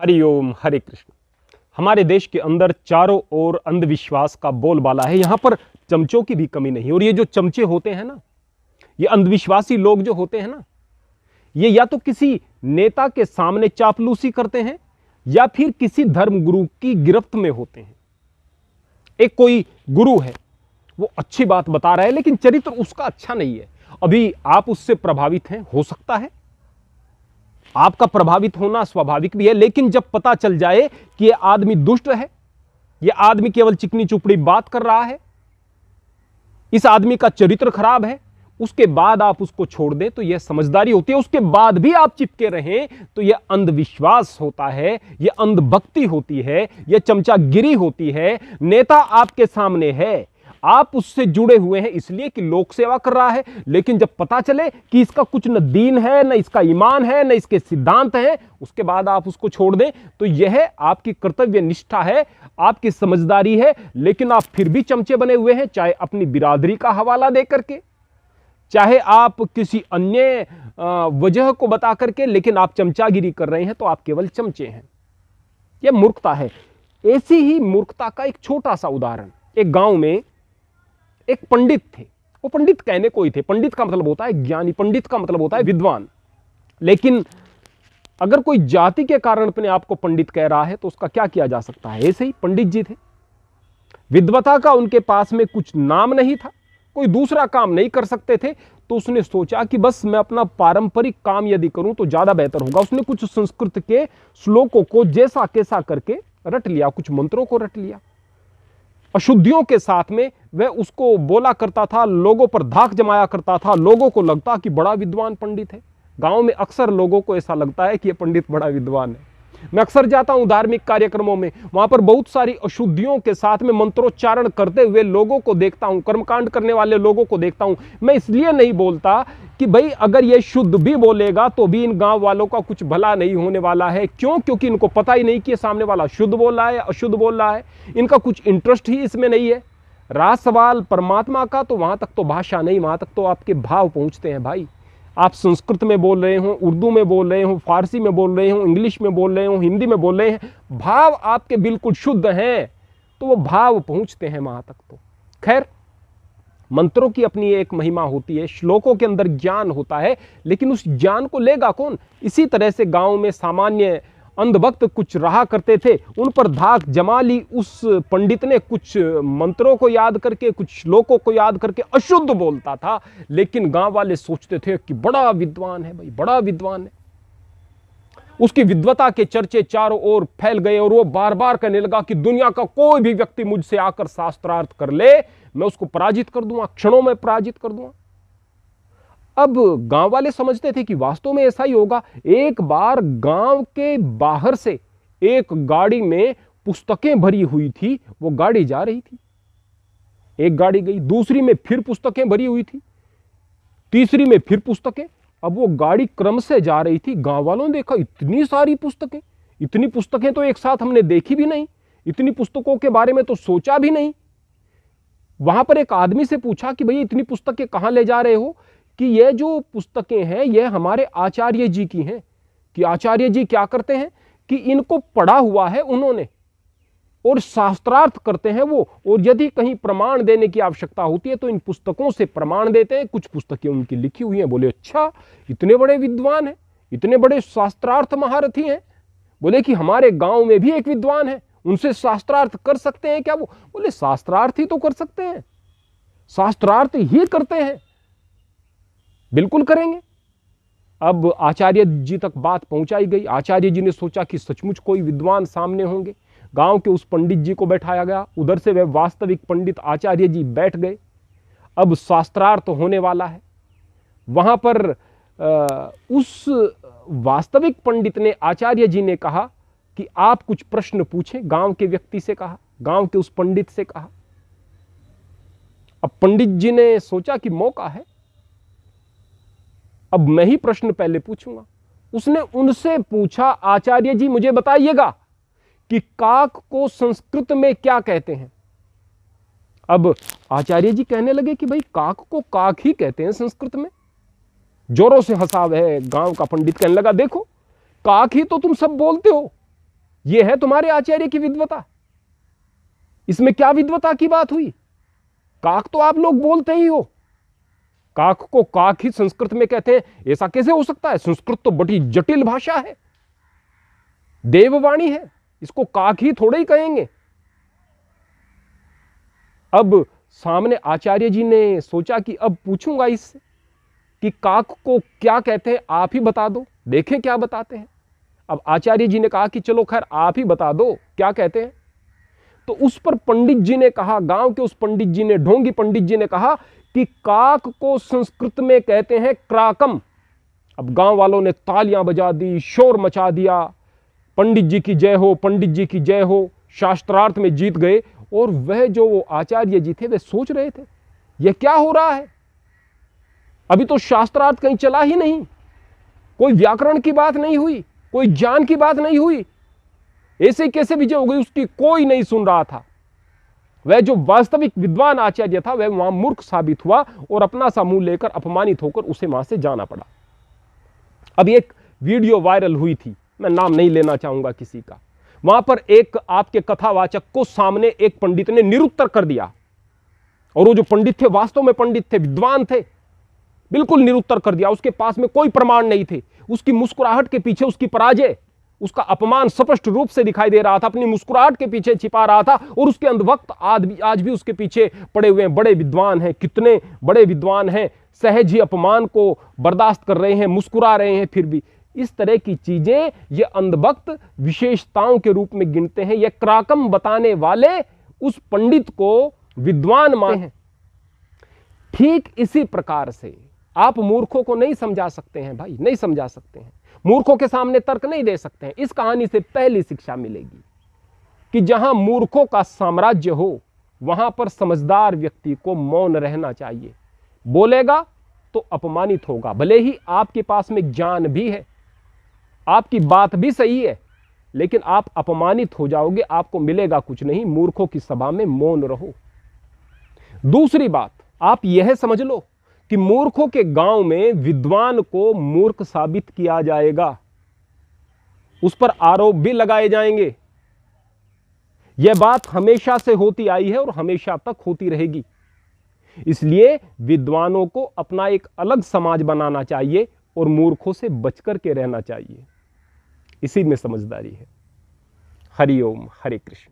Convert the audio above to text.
हरिओम हरे कृष्ण। हमारे देश के अंदर चारों ओर अंधविश्वास का बोलबाला है। यहां पर चमचों की भी कमी नहीं। और ये जो चमचे होते हैं ना, ये अंधविश्वासी लोग जो होते हैं ना, ये या तो किसी नेता के सामने चापलूसी करते हैं या फिर किसी धर्मगुरु की गिरफ्त में होते हैं। एक कोई गुरु है, वो अच्छी बात बता रहा है लेकिन चरित्र उसका अच्छा नहीं है। अभी आप उससे प्रभावित हैं, हो सकता है आपका प्रभावित होना स्वाभाविक भी है, लेकिन जब पता चल जाए कि यह आदमी दुष्ट है, यह आदमी केवल चिकनी चुपड़ी बात कर रहा है, इस आदमी का चरित्र खराब है, उसके बाद आप उसको छोड़ दें तो यह समझदारी होती है। उसके बाद भी आप चिपके रहें तो यह अंधविश्वास होता है, यह अंधभक्ति होती है, यह चमचागिरी होती है। नेता आपके सामने है, आप उससे जुड़े हुए हैं इसलिए कि लोक सेवा कर रहा है, लेकिन जब पता चले कि इसका कुछ न दीन है, न इसका ईमान है, न इसके सिद्धांत हैं, उसके बाद आप उसको छोड़ दें तो यह आपकी कर्तव्य निष्ठा है, आपकी समझदारी है। लेकिन आप फिर भी चमचे बने हुए हैं, चाहे अपनी बिरादरी का हवाला दे करके, चाहे आप किसी अन्य वजह को बता करके, लेकिन आप चमचागिरी कर रहे हैं तो आप केवल चमचे हैं। यह मूर्खता है। ऐसी ही मूर्खता का एक छोटा सा उदाहरण, एक गांव में एक पंडित थे। वो पंडित कहने कोई थे, पंडित का मतलब होता है ज्ञानी, पंडित का मतलब होता है विद्वान। लेकिन अगर कोई जाति के कारण अपने आप को पंडित कह रहा है तो उसका क्या किया जा सकता है। ऐसे ही पंडित जी थे, विद्वता का उनके पास में कुछ नाम नहीं था, कोई दूसरा काम नहीं कर सकते थे, तो उसने सोचा कि बस मैं अपना पारंपरिक काम यदि करूं तो ज्यादा बेहतर होगा। उसने कुछ संस्कृत के श्लोकों को जैसा कैसा करके रट लिया, कुछ मंत्रों को रट लिया, अशुद्धियों के साथ में वह उसको बोला करता था, लोगों पर धाक जमाया करता था। लोगों को लगता कि बड़ा विद्वान पंडित है। गांव में अक्सर लोगों को ऐसा लगता है कि यह पंडित बड़ा विद्वान है। मैं अक्सर जाता हूं धार्मिक कार्यक्रमों में, वहां पर बहुत सारी अशुद्धियों के साथ में मंत्रोच्चारण करते हुए लोगों को देखता हूं, कर्मकांड करने वाले लोगों को देखता हूं। मैं इसलिए नहीं बोलता कि भाई अगर ये शुद्ध भी बोलेगा तो भी इन गांव वालों का कुछ भला नहीं होने वाला है। क्यों? क्योंकि इनको पता ही नहीं कि सामने वाला शुद्ध बोल रहा है या अशुद्ध बोल रहा है। इनका कुछ इंटरेस्ट ही इसमें नहीं है। रहा सवाल परमात्मा का, तो वहां तक तो भाषा नहीं, वहां तक तो आपके भाव पहुंचते हैं। भाई, आप संस्कृत में बोल रहे हो, उर्दू में बोल रहे हो, फारसी में बोल रहे हो, इंग्लिश में बोल रहे हो, हिंदी में बोल रहे हैं, भाव आपके बिल्कुल शुद्ध हैं तो वो भाव पहुंचते हैं वहां तक। तो खैर, मंत्रों की अपनी एक महिमा होती है, श्लोकों के अंदर ज्ञान होता है, लेकिन उस ज्ञान को लेगा कौन? इसी तरह से गांव में सामान्य अंधभक्त कुछ रहा करते थे, उन पर धाक जमा ली। उस पंडित ने कुछ मंत्रों को याद करके, कुछ श्लोकों को याद करके अशुद्ध बोलता था, लेकिन गांव वाले सोचते थे कि बड़ा विद्वान है, भाई बड़ा विद्वान है। उसकी विद्वता के चर्चे चारों ओर फैल गए और वो बार बार कहने लगा कि दुनिया का कोई भी व्यक्ति मुझसे आकर शास्त्रार्थ कर ले, मैं उसको पराजित कर दूंगा, क्षणों में पराजित कर दूंगा। अब गांव वाले समझते थे कि वास्तव में ऐसा ही होगा। एक बार गांव के बाहर से एक गाड़ी में पुस्तकें भरी हुई थी, वो गाड़ी जा रही थी। एक गाड़ी गई, दूसरी में फिर पुस्तकें भरी हुई थी, तीसरी में फिर पुस्तकें। अब वो गाड़ी क्रम से जा रही थी। गांव वालों ने देखा इतनी सारी पुस्तकें, इतनी पुस्तकें तो एक साथ हमने देखी भी नहीं, इतनी पुस्तकों के बारे में तो सोचा भी नहीं। वहां पर एक आदमी से पूछा कि भैया इतनी पुस्तकें कहां ले जा रहे हो? कि ये जो पुस्तकें हैं ये हमारे आचार्य जी की हैं। कि आचार्य जी क्या करते हैं कि इनको पढ़ा हुआ है उन्होंने और शास्त्रार्थ करते हैं वो, और यदि कहीं प्रमाण देने की आवश्यकता होती है तो इन पुस्तकों से प्रमाण देते हैं। कुछ पुस्तकें उनकी लिखी हुई हैं। बोले अच्छा, इतने बड़े विद्वान हैं, इतने बड़े शास्त्रार्थ महारथी हैं। बोले कि हमारे गांव में भी एक विद्वान है, उनसे शास्त्रार्थ कर सकते हैं क्या? वो बोले शास्त्रार्थ ही तो कर सकते हैं, शास्त्रार्थ ही करते हैं, बिल्कुल करेंगे। अब आचार्य जी तक बात पहुंचाई गई। आचार्य जी ने सोचा कि सचमुच कोई विद्वान सामने होंगे। गांव के उस पंडित जी को बैठाया गया, उधर से वे वास्तविक पंडित आचार्य जी बैठ गए। अब शास्त्रार्थ होने वाला है। वहां पर उस वास्तविक पंडित ने, आचार्य जी ने कहा कि आप कुछ प्रश्न पूछें। गांव के व्यक्ति से कहा, गांव के उस पंडित से कहा। अब पंडित जी ने सोचा कि मौका है, अब मैं ही प्रश्न पहले पूछूंगा। उसने उनसे पूछा, आचार्य जी मुझे बताइएगा कि काक को संस्कृत में क्या कहते हैं? अब आचार्य जी कहने लगे कि भाई काक को काक ही कहते हैं संस्कृत में। जोरों से हंसा है गांव का पंडित। कहने लगा देखो, काक ही तो तुम सब बोलते हो, यह है तुम्हारे आचार्य की विद्वता। इसमें क्या विद्वता की बात हुई? काक तो आप लोग बोलते ही हो, काक को काक ही संस्कृत में कहते हैं, ऐसा कैसे हो सकता है? संस्कृत तो बड़ी जटिल भाषा है, देववाणी है, इसको काक ही थोड़े ही कहेंगे। अब सामने आचार्य जी ने सोचा कि अब पूछूंगा इससे कि काक को क्या कहते हैं, आप ही बता दो, देखें क्या बताते हैं। अब आचार्य जी ने कहा कि चलो खैर आप ही बता दो क्या कहते हैं। तो उस पर पंडित जी ने कहा, गांव के उस पंडित जी ने, ढोंगी पंडित जी ने कहा कि काक को संस्कृत में कहते हैं क्राकम। अब गांव वालों ने तालियां बजा दी, शोर मचा दिया, पंडित जी की जय हो, पंडित जी की जय हो, शास्त्रार्थ में जीत गए। और वह जो वो आचार्य जी थे वे सोच रहे थे यह क्या हो रहा है, अभी तो शास्त्रार्थ कहीं चला ही नहीं, कोई व्याकरण की बात नहीं हुई, कोई ज्ञान की बात नहीं हुई, ऐसे कैसे विजय हो गई, उसकी कोई नहीं सुन रहा था। वह जो वास्तविक विद्वान आचार्य था वह वहां मूर्ख साबित हुआ और अपना सा मुंह लेकर अपमानित होकर उसे वहां से जाना पड़ा। अब एक वीडियो वायरल हुई थी, मैं नाम नहीं लेना चाहूंगा किसी का, वहां पर एक आपके कथावाचक को सामने एक पंडित ने निरुत्तर कर दिया, और वो जो पंडित थे वास्तव में पंडित थे, विद्वान थे, बिल्कुल निरुत्तर कर दिया, उसके पास में कोई प्रमाण नहीं थे। उसकी मुस्कुराहट के पीछे उसकी पराजय, उसका अपमान स्पष्ट रूप से दिखाई दे रहा था, अपनी मुस्कुराहट के पीछे छिपा रहा था। और उसके अंधभक्त आज भी उसके पीछे पड़े हुए हैं। बड़े विद्वान हैं, कितने बड़े विद्वान हैं, सहज ही अपमान को बर्दाश्त कर रहे हैं, मुस्कुरा रहे हैं। फिर भी इस तरह की चीजें ये अंधभक्त विशेषताओं के रूप में गिनते हैं। ये क्राकम बताने वाले उस पंडित को विद्वान मानते हैं। ठीक इसी प्रकार से आप मूर्खों को नहीं समझा सकते हैं भाई, नहीं समझा सकते हैं, मूर्खों के सामने तर्क नहीं दे सकते हैं। इस कहानी से पहली शिक्षा मिलेगी कि जहां मूर्खों का साम्राज्य हो वहां पर समझदार व्यक्ति को मौन रहना चाहिए। बोलेगा तो अपमानित होगा, भले ही आपके पास में ज्ञान भी है, आपकी बात भी सही है, लेकिन आप अपमानित हो जाओगे, आपको मिलेगा कुछ नहीं। मूर्खों की सभा में मौन रहो। दूसरी बात, आप यह समझ लो कि मूर्खों के गांव में विद्वान को मूर्ख साबित किया जाएगा, उस पर आरोप भी लगाए जाएंगे। यह बात हमेशा से होती आई है और हमेशा तक होती रहेगी। इसलिए विद्वानों को अपना एक अलग समाज बनाना चाहिए और मूर्खों से बचकर के रहना चाहिए। इसी में समझदारी है। हरि ओम, हरे कृष्ण।